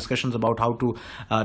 discussions about how to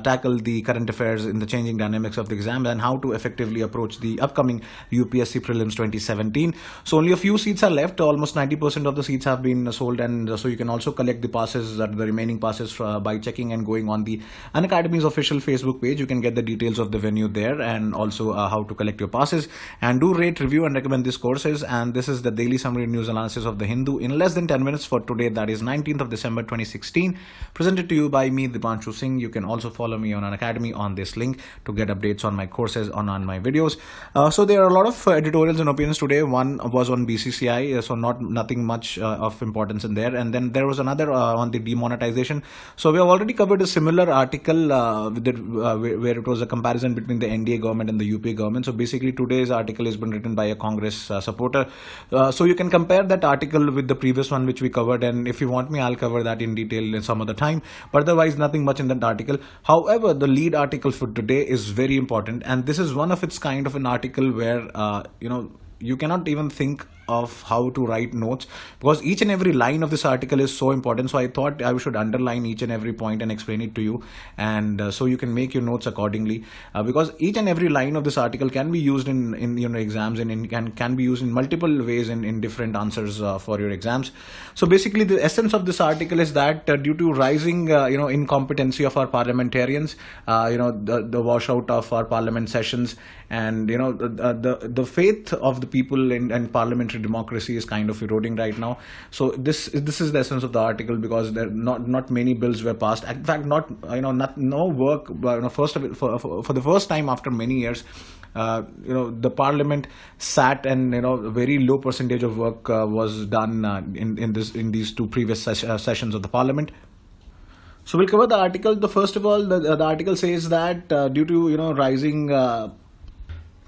tackle the current affairs in the changing dynamics of the exam and how to effectively approach the upcoming UPSC prelims 2017. So only a few seats are left. Almost 90% of the seats have been sold, and so you can also collect the passes, the remaining passes, by checking and going on the Unacademy's official Facebook page. You can get the details of the venue there, and also how to collect your passes. And do rate, review and recommend these courses. And this is the daily summary news analysis of the Hindu in less than 10 minutes for today, that is 19th of December 2016, presented to you by me, Dipanshu Singh. You can also follow me on Unacademy on this link to get updates on my courses, on my videos. So there are a lot of editorials and opinions today. One was on BCCI, so nothing much of importance in there. And then there was another on the demonetization. So we have already covered a similar article where it was a comparison between the NDA government and the UPA government. So basically today's article has been written by a Congress supporter. So you can compare that article with the previous one which we covered, and if you want me, I'll cover that in detail in some other time. But otherwise, nothing much in that article. However, the lead article for today is very important, and this is one of its kind of an article where you cannot even think of how to write notes, because each and every line of this article is so important. So I thought I should underline each and every point and explain it to you, and so you can make your notes accordingly, because each and every line of this article can be used in exams, and can be used in multiple ways in different answers for your exams. So basically the essence of this article is that due to rising incompetency of our parliamentarians, the washout of our parliament sessions, and the faith of the people in parliamentary democracy is kind of eroding right now. So this is the essence of the article, because there not many bills were passed. In fact, no work. For the first time after many years, the parliament sat, and very low percentage of work was done in these two previous sessions of the parliament. So we'll cover the article. First of all, the article says that due to rising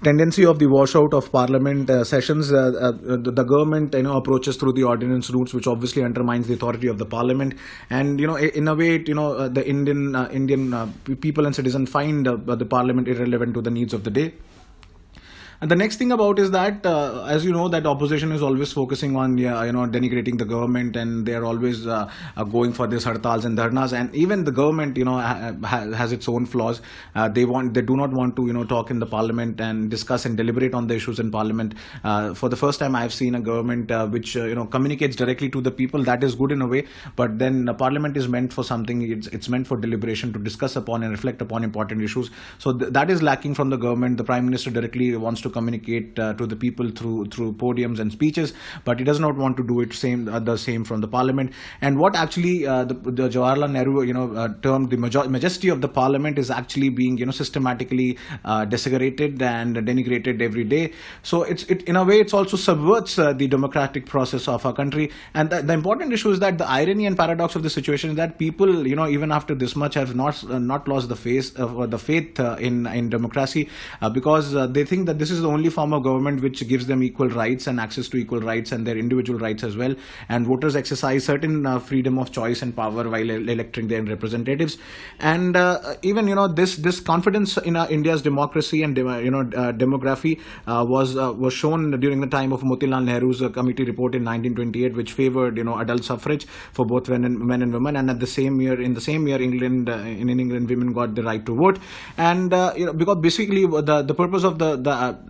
tendency of the washout of parliament sessions, the government approaches through the ordinance routes, which obviously undermines the authority of the parliament. And in a way, the Indian people and citizens find the parliament irrelevant to the needs of the day. And the next thing about is that, as you know, that opposition is always focusing on denigrating the government, and they are always going for these hartals and dharnas. And even the government, has its own flaws. They do not want to talk in the parliament and discuss and deliberate on the issues in parliament. For the first time, I have seen a government which communicates directly to the people. That is good in a way, but then the parliament is meant for something. It's meant for deliberation, to discuss upon and reflect upon important issues. So that is lacking from the government. The Prime Minister directly wants to communicate to the people through podiums and speeches, but he does not want to do it the same from the parliament. And what actually the Jawaharlal Nehru termed the majesty of the parliament is actually being systematically desecrated and denigrated every day. So it in a way, it also subverts the democratic process of our country. And the important issue is that the irony and paradox of the situation is that people even after this much have not lost the faith in democracy, because they think that this is the only form of government which gives them equal rights and access to equal rights and their individual rights as well. And voters exercise certain freedom of choice and power while electing their representatives. And even this confidence in India's democracy and demography was shown during the time of Motilal Nehru's committee report in 1928, which favored adult suffrage for both men and women. And in the same year, England women got the right to vote. And because basically the purpose of the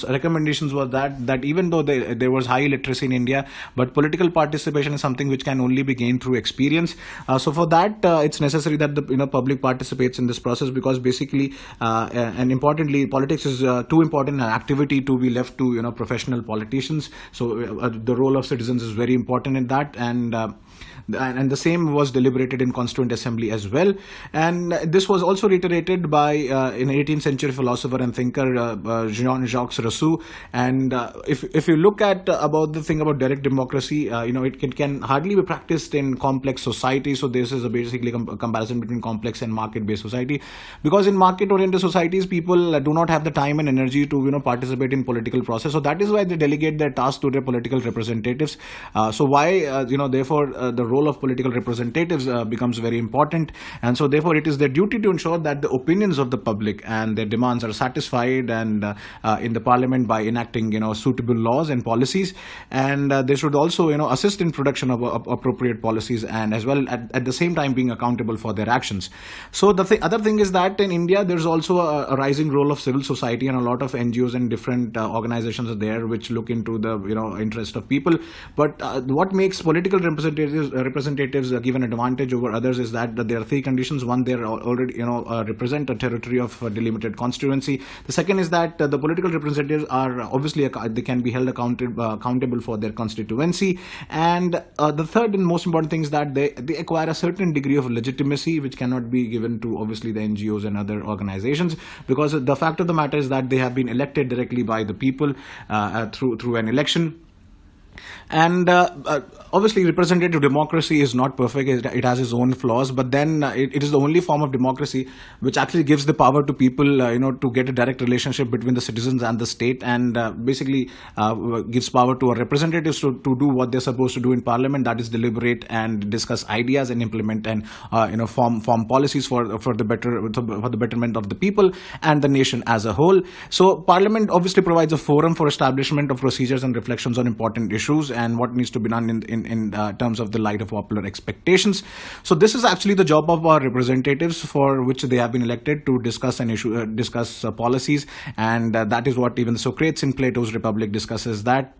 recommendations was that even though there was high literacy in India, but political participation is something which can only be gained through experience. So for that, it's necessary that the public participates in this process, because basically and importantly, politics is too important an activity to be left to professional politicians. So the role of citizens is very important in that, and the same was deliberated in Constituent Assembly as well. And this was also reiterated by an 18th century philosopher and thinker, Jean-Jacques Rousseau. And if you look at about the thing about direct democracy, it can hardly be practiced in complex society. So this is basically a comparison between complex and market-based society, because in market-oriented societies, people do not have the time and energy to participate in political process. So that is why they delegate their tasks to their political representatives. So why therefore the role of political representatives becomes very important, and so therefore it is their duty to ensure that the opinions of the public and their demands are satisfied and in the parliament by enacting suitable laws and policies, and they should also assist in production of appropriate policies, and as well at the same time being accountable for their actions. So the other thing is that in India there's also a rising role of civil society, and a lot of NGOs and different organizations are there which look into the interest of people. But what makes political representatives give an advantage over others is that there are three conditions. One, they already represent a territory of a delimited constituency. The second is that the political representatives are obviously they can be held accountable for their constituency, and the third and most important thing is that they acquire a certain degree of legitimacy which cannot be given to obviously the NGOs and other organizations, because the fact of the matter is that they have been elected directly by the people through an election. And obviously representative democracy is not perfect. It has its own flaws, but then it is the only form of democracy which actually gives the power to people to get a direct relationship between the citizens and the state, and basically gives power to our representatives to do what they're supposed to do in parliament, that is deliberate and discuss ideas and implement and form policies for the betterment of the people and the nation as a whole. So parliament obviously provides a forum for establishment of procedures and reflections on important issues and what needs to be done in terms of the light of popular expectations. So this is actually the job of our representatives, for which they have been elected to discuss policies, and that is what even Socrates in Plato's Republic discusses, that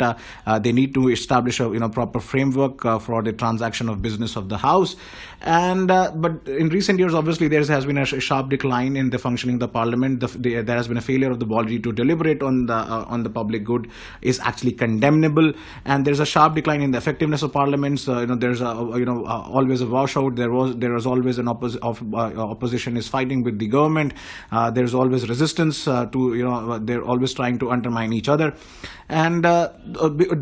they need to establish a proper framework for the transaction of business of the house. And but in recent years, obviously there has been a sharp decline in the functioning of the parliament. There has been a failure of the body to deliberate on the public good is actually condemnable, and there's a sharp decline in the effectiveness of parliaments. There's always a washout. There is always an opposition is fighting with the government. There's always resistance they're always trying to undermine each other, and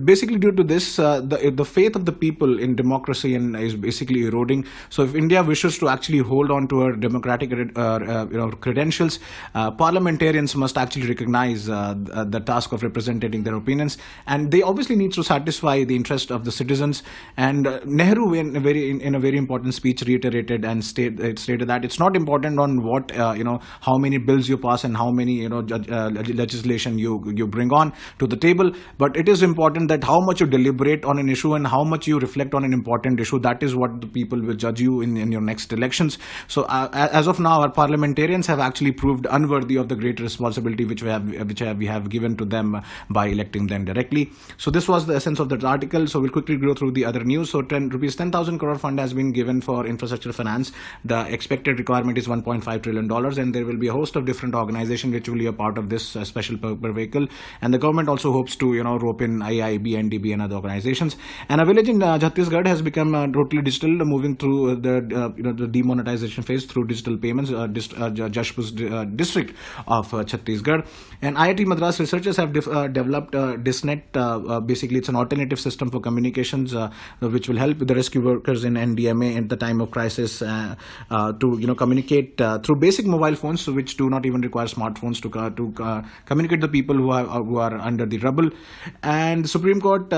basically due to this, the faith of the people in democracy is basically eroding. So if India wishes to actually hold on to her democratic credentials, parliamentarians must actually recognize the task of representing their opinions, and they obviously need to satisfy the interest of the citizens. And Nehru, in a very important speech, reiterated and stated that it's not important on what how many bills you pass and how many legislation you bring on to the table, but it is important that how much you deliberate on an issue and how much you reflect on an important issue. That is what the people will judge you in your next elections. So as of now, our parliamentarians have actually proved unworthy of the great responsibility which we have given to them by electing them directly. So this was the essence of that article. So we'll quickly go through the other news. So rupees 10,000 crore fund has been given for infrastructure finance. The expected requirement is $1.5 trillion, and there will be a host of different organizations which will be a part of this special purpose vehicle. And the government also hopes to rope in IIB, NDB, and other organizations. And a village in Chhattisgarh has become totally digital, moving through the demonetization phase through digital payments. Jashpur district of Chhattisgarh. And IIT Madras researchers have developed DISNet. Basically, it's an alternative system for communications which will help the rescue workers in NDMA at the time of crisis to communicate through basic mobile phones, which do not even require smartphones to communicate the people who are under the rubble. And the Supreme Court,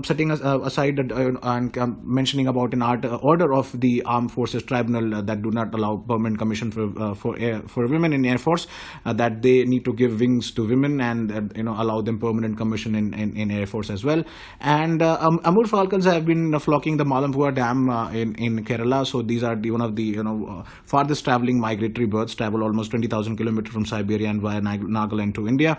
setting aside and mentioning about an order of the Armed Forces Tribunal that do not allow permanent commission for women in Air Force, that they need to give wings to women and allow them permanent commission in Air Force as well. And Amur falcons have been flocking the Malampura Dam in Kerala. So these are one of the farthest traveling migratory birds, travel almost 20,000 kilometers from Siberia and via Nagaland to India.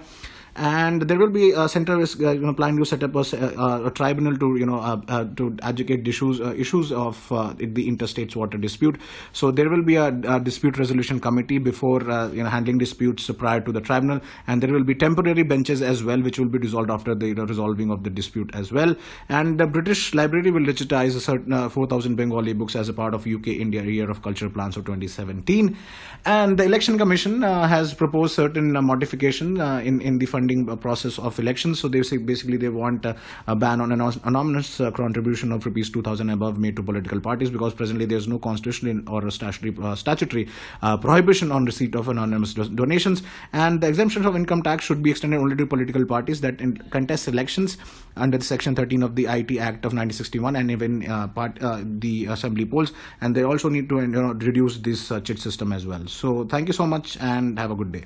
And there will be a center is planning to set up a tribunal to educate issues of the interstate water dispute. So there will be a dispute resolution committee before handling disputes prior to the tribunal, and there will be temporary benches as well, which will be dissolved after the resolving of the dispute as well. And the British Library will digitize a certain 4,000 Bengali books as a part of UK India Year of Culture Plans of 2017. And the Election Commission has proposed certain modification in the funding funding process of elections. So they say basically they want a ban on anonymous contribution of rupees 2,000 above made to political parties, because presently there is no constitutional or a statutory prohibition on receipt of anonymous donations. And the exemption of income tax should be extended only to political parties that contest elections under Section 13 of the IT Act of 1961, and even the assembly polls. And they also need to reduce this chit system as well. So thank you so much and have a good day.